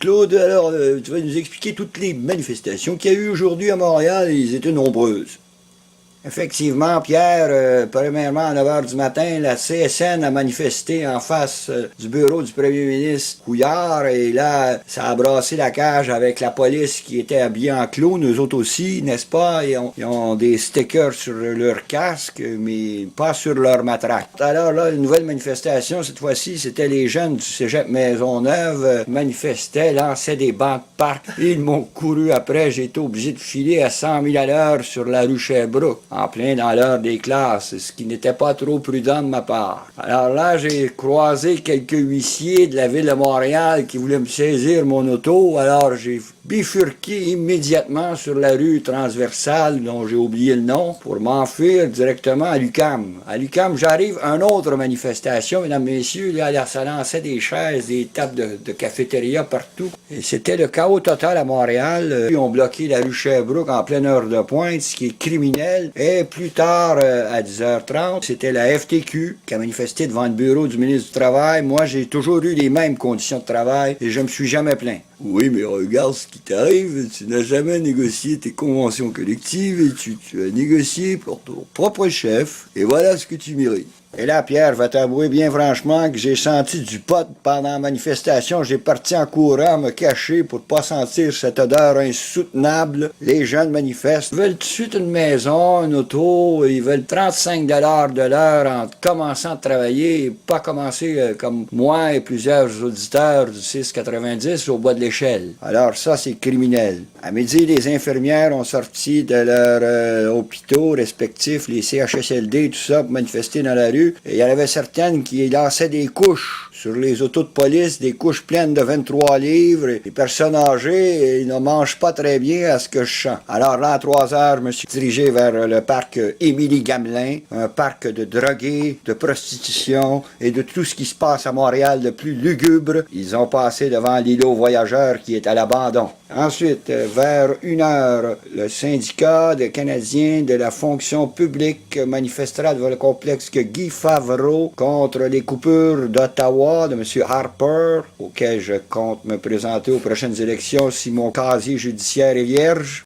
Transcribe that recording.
Claude, alors tu vas nous expliquer toutes les manifestations qu'il y a eu aujourd'hui à Montréal, et elles étaient nombreuses. Effectivement, Pierre, premièrement, à 9 h du matin, la CSN a manifesté en face du bureau du premier ministre Couillard, et là, ça a brassé la cage avec la police qui était habillée en clown, eux autres aussi, n'est-ce pas? Ils ont des stickers sur leur casque, mais pas sur leur matraque. Alors là, une nouvelle manifestation, cette fois-ci, c'était les jeunes du cégep Maisonneuve manifestaient, lançaient des bancs de parc. Ils m'ont couru après, j'ai été obligé de filer à 100 000 à l'heure sur la rue Sherbrooke, en plein dans l'heure des classes, ce qui n'était pas trop prudent de ma part. Alors là, j'ai croisé quelques huissiers de la ville de Montréal qui voulaient me saisir mon auto, alors j'ai bifurqué immédiatement sur la rue transversale, dont j'ai oublié le nom, pour m'enfuir directement à l'UQAM. À l'UQAM, j'arrive à une autre manifestation, mesdames, messieurs, là, ça lançait des chaises, des tables de cafétéria partout. Et c'était le chaos total à Montréal. Ils ont bloqué la rue Sherbrooke en pleine heure de pointe, ce qui est criminel. Et plus tard, à 10h30, c'était la FTQ qui a manifesté devant le bureau du ministre du Travail. Moi, j'ai toujours eu les mêmes conditions de travail et je me suis jamais plaint. Oui, mais regarde ce qui t'arrive, tu n'as jamais négocié tes conventions collectives et tu as négocié pour ton propre chef, et voilà ce que tu mérites. Et là, Pierre va t'avouer bien franchement que j'ai senti du pot pendant la manifestation. J'ai parti en courant me cacher pour ne pas sentir cette odeur insoutenable. Les jeunes manifestent. Ils veulent tout de suite une maison, une auto. Ils veulent 35 $ de l'heure en commençant à travailler et pas commencer comme moi et plusieurs auditeurs du 6,90 au bas de l'échelle. Alors ça, c'est criminel. À midi, les infirmières ont sorti de leurs hôpitaux respectifs, les CHSLD, tout ça, pour manifester dans la rue. Et il y en avait certaines qui lançaient des couches sur les autos de police, des couches pleines de 23 livres. Les personnes âgées, ils ne mangent pas très bien à ce que je sens. Alors là, à 3 h, je me suis dirigé vers le parc Émilie-Gamelin, un parc de drogués, de prostitution et de tout ce qui se passe à Montréal de plus lugubre. Ils ont passé devant l'îlot voyageur qui est à l'abandon. Ensuite, vers 1 h, le syndicat des Canadiens de la fonction publique manifestera devant le complexe Guy Favreau contre les coupures d'Ottawa de M. Harper, auquel je compte me présenter aux prochaines élections si mon casier judiciaire est vierge.